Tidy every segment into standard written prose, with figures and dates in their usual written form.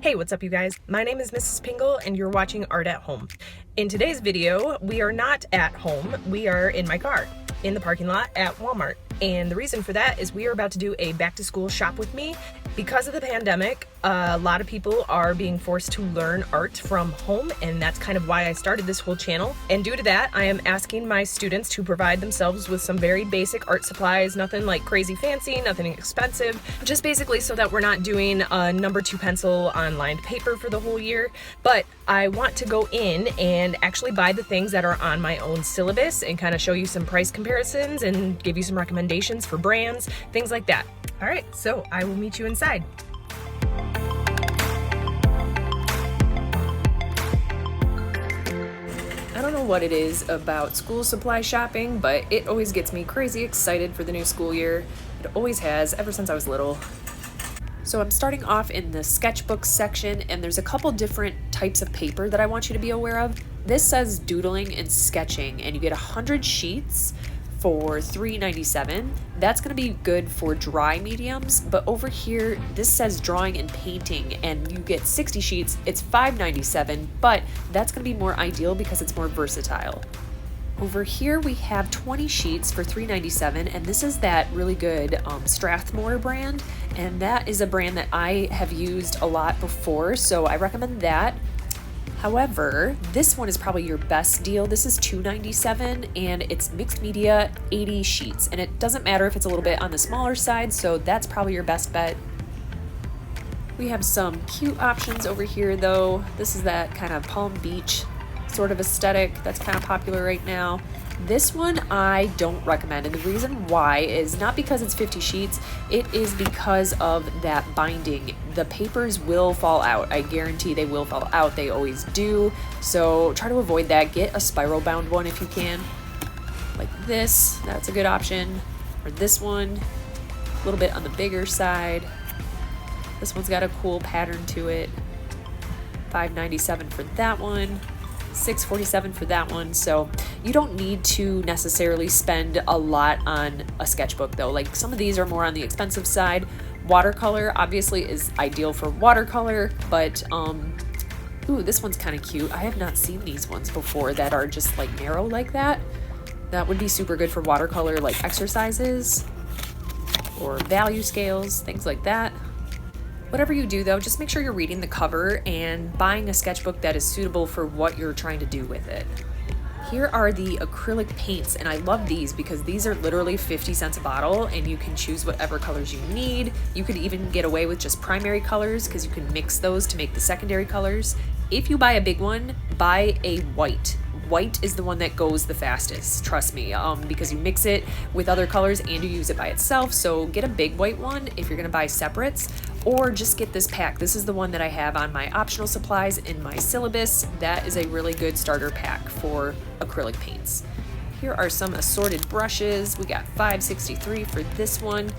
Hey, what's up you guys? My name is Mrs. Pingle and you're watching Art at Home. In today's video, we are not at home, we are in my car, in the parking lot at Walmart. And the reason for that is we are about to do a back to school shop with me. Because of the pandemic, a lot of people are being forced to learn art from home, and that's kind of why I started this whole channel. And due to that, I am asking my students to provide themselves with some very basic art supplies, nothing like crazy fancy, nothing expensive, just basically so that we're not doing a number 2 pencil on lined paper for the whole year. But I want to go in and actually buy the things that are on my own syllabus and kind of show you some price comparisons and give you some recommendations for brands, things like that. All right, so I will meet you inside. I don't know what it is about school supply shopping, but it always gets me crazy excited for the new school year. It always has, ever since I was little. So I'm starting off in the sketchbook section, and there's a couple different types of paper that I want you to be aware of. This says doodling and sketching, and you get 100 sheets for $3.97. That's going to be good for dry mediums, but over here this says drawing and painting, and you get 60 sheets. It's $5.97, but that's going to be more ideal because it's more versatile. Over here we have 20 sheets for $3.97, and this is that really good Strathmore brand, and that is a brand that I have used a lot before, so I recommend that. However, this one is probably your best deal. This is $2.97 and it's mixed media, 80 sheets, and it doesn't matter if it's a little bit on the smaller side, so that's probably your best bet. We have some cute options over here though. This is that kind of Palm Beach sort of aesthetic that's kind of popular right now. This one I don't recommend, and the reason why is not because it's 50 sheets, it is because of that binding. The papers will fall out. I guarantee they will fall out. They always do. So try to avoid that. Get a spiral bound one if you can. Like this, that's a good option. Or this one, a little bit on the bigger side. This one's got a cool pattern to it. $5.97 for that one. $6.47 for that one. So you don't need to necessarily spend a lot on a sketchbook though. Like some of these are more on the expensive side. Watercolor obviously is ideal for watercolor, but ooh, this one's kind of cute. I have not seen these ones before that are just like narrow like that. That would be super good for watercolor, like exercises or value scales, things like that. Whatever you do though, just make sure you're reading the cover and buying a sketchbook that is suitable for what you're trying to do with it. Here are the acrylic paints, and I love these because these are literally 50 cents a bottle and you can choose whatever colors you need. You could even get away with just primary colors because you can mix those to make the secondary colors. If you buy a big one, buy a white. White is the one that goes the fastest, trust me, because you mix it with other colors and you use it by itself. So get a big white one if you're gonna buy separates, or just get this pack. This is the one that I have on my optional supplies in my syllabus. That is a really good starter pack for acrylic paints. Here are some assorted brushes. We got $5.63 for this one.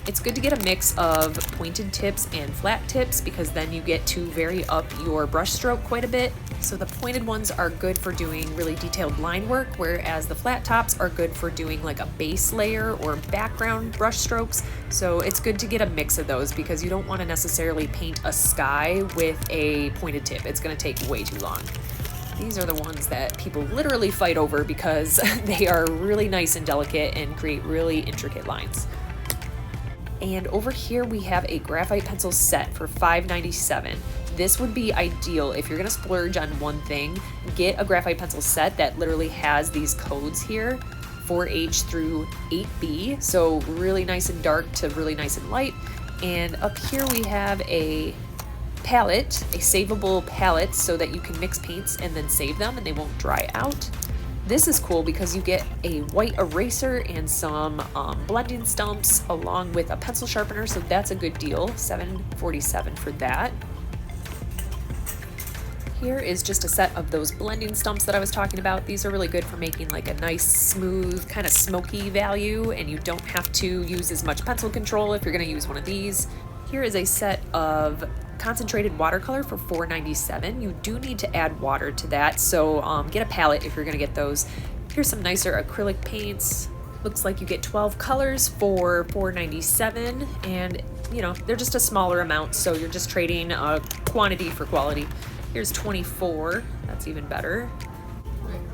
It's good to get a mix of pointed tips and flat tips because then you get to vary up your brush stroke quite a bit. So the pointed ones are good for doing really detailed line work, whereas the flat tops are good for doing like a base layer or background brush strokes. So it's good to get a mix of those because you don't want to necessarily paint a sky with a pointed tip. It's going to take way too long. These are the ones that people literally fight over because they are really nice and delicate and create really intricate lines. And over here we have a graphite pencil set for $5.97. This would be ideal if you're gonna splurge on one thing. Get a graphite pencil set that literally has these codes here, 4H through 8B. So really nice and dark to really nice and light. And up here we have a palette, a savable palette, so that you can mix paints and then save them and they won't dry out. This is cool because you get a white eraser and some blending stumps along with a pencil sharpener, so that's a good deal. $7.47 for that. Here is just a set of those blending stumps that I was talking about. These are really good for making like a nice, smooth, kind of smoky value, and you don't have to use as much pencil control if you're going to use one of these. Here is a set of concentrated watercolor for $4.97. You do need to add water to that, so get a palette if you're going to get those. Here's some nicer acrylic paints. Looks like you get 12 colors for $4.97, and you know, they're just a smaller amount, so you're just trading quantity for quality. Here's 24, that's even better.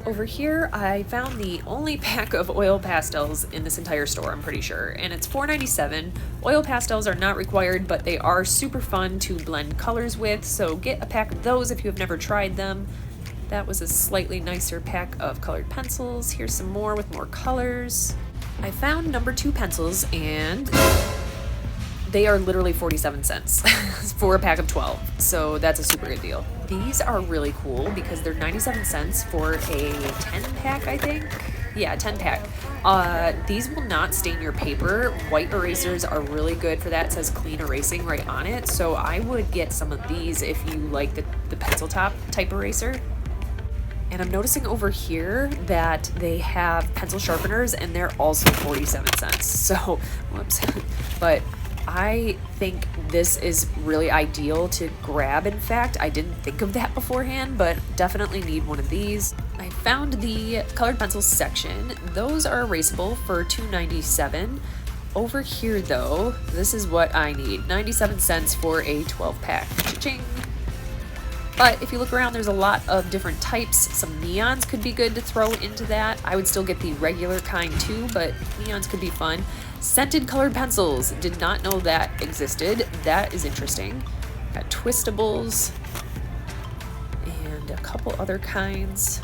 Over here, I found the only pack of oil pastels in this entire store, I'm pretty sure, and it's $4.97. Oil pastels are not required, but they are super fun to blend colors with, so get a pack of those if you have never tried them. That was a slightly nicer pack of colored pencils. Here's some more with more colors. I found number 2 pencils, and they are literally 47 cents for a pack of 12, so that's a super good deal. These are really cool because they're 97 cents for a 10 pack, I think. Yeah, 10 pack. These will not stain your paper. White erasers are really good for that. It says clean erasing right on it, so I would get some of these if you like the pencil top type eraser. And I'm noticing over here that they have pencil sharpeners and they're also 47 cents. So, whoops. But I think this is really ideal to grab. In fact, I didn't think of that beforehand, but definitely need one of these. I found the colored pencils section. Those are erasable for $2.97. Over here though, this is what I need. 97 cents for a 12 pack. Cha-ching! But if you look around, there's a lot of different types. Some neons could be good to throw into that. I would still get the regular kind too, but neons could be fun. Scented colored pencils. Did not know that existed. That is interesting. Got twistables and a couple other kinds.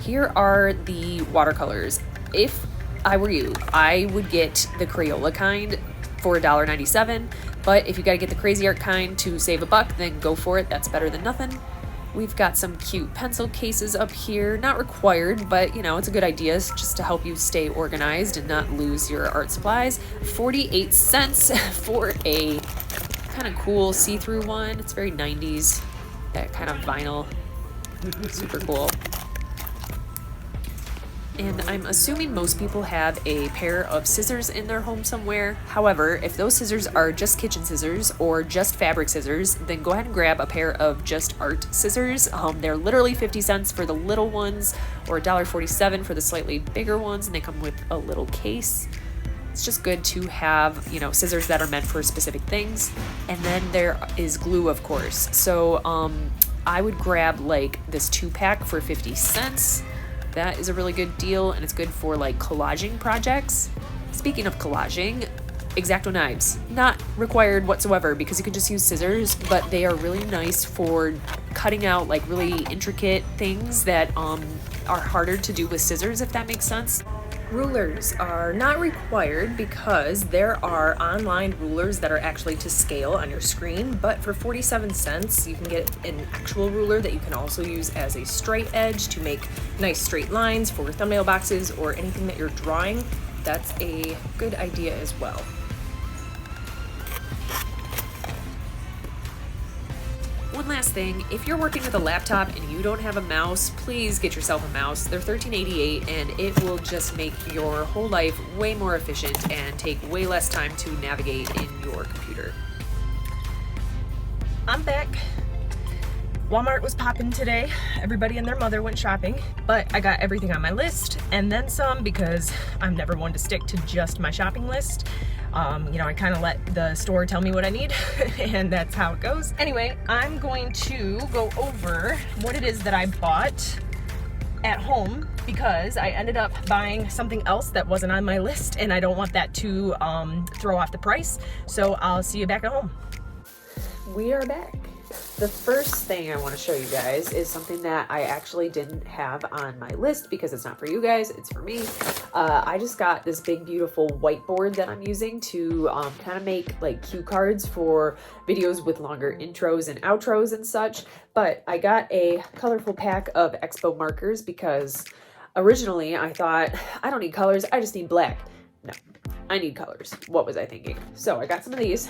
Here are the watercolors. If I were you, I would get the Crayola kind for $1.97. But if you gotta get the Crazy Art kind to save $1, then go for it. That's better than nothing. We've got some cute pencil cases up here. Not required, but you know, it's a good idea just to help you stay organized and not lose your art supplies. 48 cents for a kind of cool see-through one. It's very 90s, that kind of vinyl. Super cool. And I'm assuming most people have a pair of scissors in their home somewhere. However, if those scissors are just kitchen scissors or just fabric scissors, then go ahead and grab a pair of just art scissors. They're literally 50 cents for the little ones or $1.47 for the slightly bigger ones, and they come with a little case. It's just good to have, you know, scissors that are meant for specific things. And then there is glue, of course. So I would grab like this 2-pack for 50 cents. That is a really good deal, and it's good for like collaging projects. Speaking of collaging, X-Acto knives, not required whatsoever because you can just use scissors, but they are really nice for cutting out like really intricate things that are harder to do with scissors, if that makes sense. Rulers are not required because there are online rulers that are actually to scale on your screen, but for 47 cents you can get an actual ruler that you can also use as a straight edge to make nice straight lines for thumbnail boxes or anything that you're drawing. That's a good idea as well. One last thing, if you're working with a laptop and you don't have a mouse, please get yourself a mouse. They're $13.88 and it will just make your whole life way more efficient and take way less time to navigate in your computer. I'm back. Walmart was popping today. Everybody and their mother went shopping, but I got everything on my list and then some because I'm never one to stick to just my shopping list. You know, I kind of let the store tell me what I need and that's how it goes. Anyway, I'm going to go over what it is that I bought at home because I ended up buying something else that wasn't on my list and I don't want that to throw off the price. So I'll see you back at home. We are back. The first thing I want to show you guys is something that I actually didn't have on my list because it's not for you guys, it's for me. I just got this big beautiful whiteboard that I'm using to kind of make like cue cards for videos with longer intros and outros and such. But I got a colorful pack of Expo markers because originally I thought I don't need colors, I just need black. No, I need colors. What was I thinking? So I got some of these,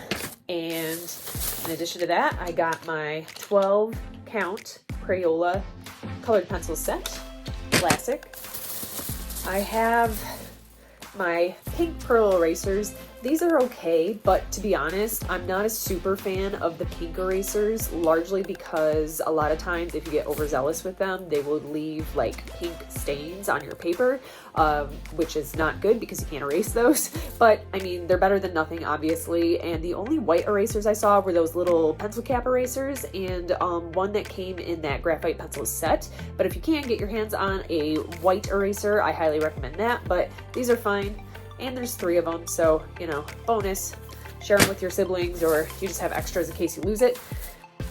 and in addition to that, I got my 12 count Crayola colored pencil set, classic. I have my pink pearl erasers. These are okay, but to be honest, I'm not a super fan of the pink erasers, largely because a lot of times if you get overzealous with them, they will leave like pink stains on your paper, which is not good because you can't erase those. But I mean, they're better than nothing, obviously. And the only white erasers I saw were those little pencil cap erasers and one that came in that graphite pencil set. But if you can't get your hands on a white eraser, I highly recommend that. But these are fine. And there's 3 of them, so, you know, bonus. Share them with your siblings, or you just have extras in case you lose it.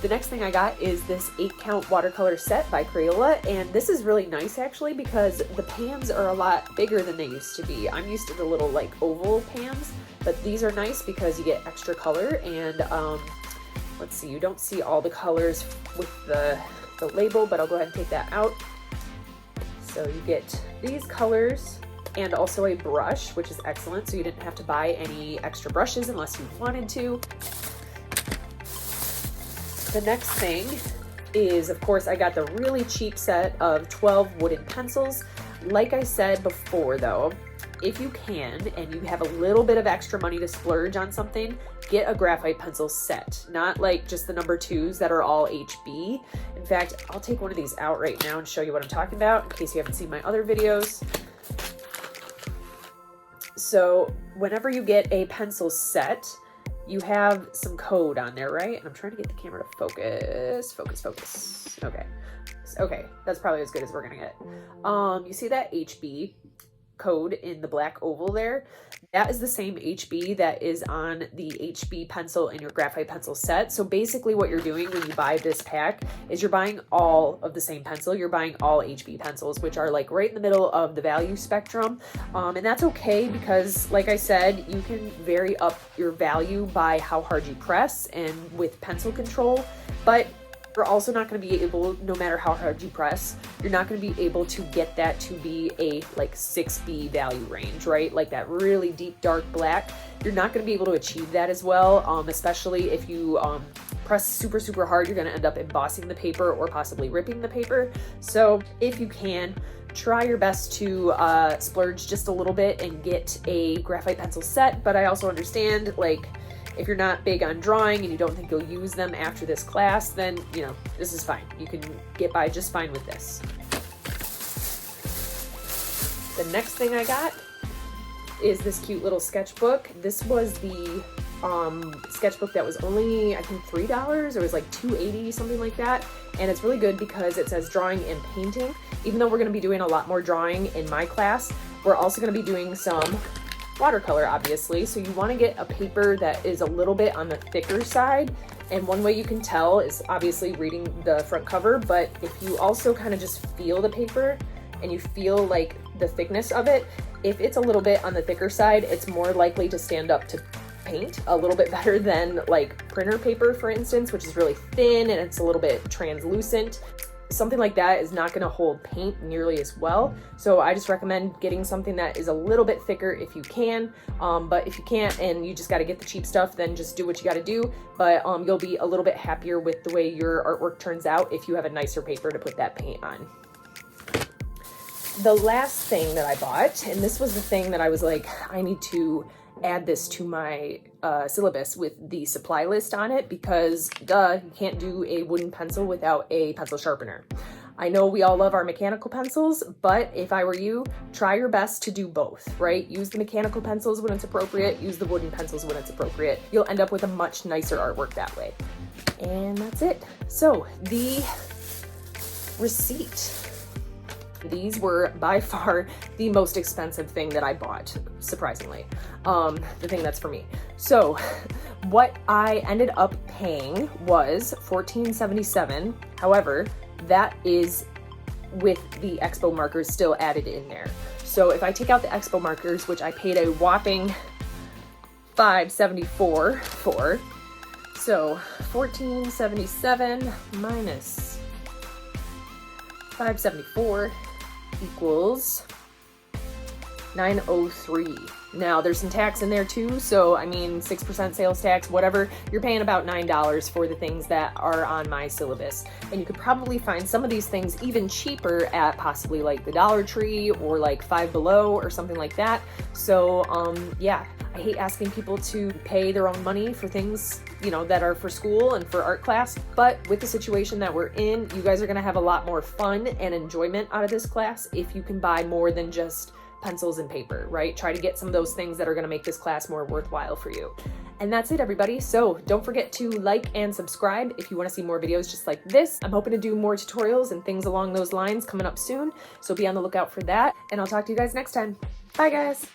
The next thing I got is this 8-count watercolor set by Crayola, and this is really nice actually because the pans are a lot bigger than they used to be. I'm used to the little like oval pans, but these are nice because you get extra color, and let's see, you don't see all the colors with the label, but I'll go ahead and take that out. So you get these colors, and also a brush, which is excellent, so you didn't have to buy any extra brushes unless you wanted to. The next thing is, of course, I got the really cheap set of 12 wooden pencils. Like I said before though, if you can and you have a little bit of extra money to splurge on something, get a graphite pencil set, not like just the number 2s that are all HB. In fact, I'll take one of these out right now and show you what I'm talking about in case you haven't seen my other videos. So whenever you get a pencil set, you have some code on there, right? And I'm trying to get the camera to focus. Okay, that's probably as good as we're gonna get. You see that HB code in the black oval there? That is the same HB that is on the HB pencil in your graphite pencil set. So basically what you're doing when you buy this pack is you're buying all of the same pencil. You're buying all HB pencils, which are like right in the middle of the value spectrum. And that's okay because, like I said, you can vary up your value by how hard you press and with pencil control, but you're also not going to be able, no matter how hard you press, you're not going to be able to get that to be a like 6B value range, right? Like that really deep dark black. You're not going to be able to achieve that as well, especially if you press super hard. You're going to end up embossing the paper or possibly ripping the paper. So if you can, try your best to splurge just a little bit and get a graphite pencil set. But I also understand, like, if you're not big on drawing and you don't think you'll use them after this class, then, you know, this is fine. You can get by just fine with this. The next thing I got is this cute little sketchbook. This was the sketchbook that was only, I think, $3. It was like $2.80, something like that. And it's really good because it says drawing and painting. Even though we're going to be doing a lot more drawing in my class, we're also going to be doing some watercolor, obviously. So you want to get a paper that is a little bit on the thicker side. And one way you can tell is obviously reading the front cover, but if you also kind of just feel the paper and you feel like the thickness of it, if it's a little bit on the thicker side, it's more likely to stand up to paint a little bit better than like printer paper, for instance, which is really thin and it's a little bit translucent. Something like that is not going to hold paint nearly as well. So I just recommend getting something that is a little bit thicker if you can. But if you can't and you just got to get the cheap stuff, then just do what you got to do. But you'll be a little bit happier with the way your artwork turns out if you have a nicer paper to put that paint on. The last thing that I bought, and this was the thing that I was like, I need to add this to my syllabus with the supply list on it because duh, you can't do a wooden pencil without a pencil sharpener. I know we all love our mechanical pencils, but if I were you, try your best to do both, right? Use the mechanical pencils when it's appropriate, use the wooden pencils when it's appropriate. You'll end up with a much nicer artwork that way. And that's it. So the receipt. These were by far the most expensive thing that I bought, surprisingly. The thing that's for me. So what I ended up paying was $14.77. However, that is with the Expo markers still added in there. So if I take out the Expo markers, which I paid a whopping $5.74 for, so $14.77 minus $5.74 equals $9.03. Now there's some tax in there too, so I mean 6% sales tax, whatever, you're paying about $9 for the things that are on my syllabus. And you could probably find some of these things even cheaper at possibly like the Dollar Tree or like Five Below or something like that. So yeah, I I hate asking people to pay their own money for things, you know, that are for school and for art class. But with the situation that we're in, you guys are gonna have a lot more fun and enjoyment out of this class if you can buy more than just pencils and paper, right? Try to get some of those things that are gonna make this class more worthwhile for you. And that's it, everybody. So don't forget to like and subscribe if you want to see more videos just like this. I'm hoping to do more tutorials and things along those lines coming up soon, so be on the lookout for that. And I'll talk to you guys next time. Bye, guys.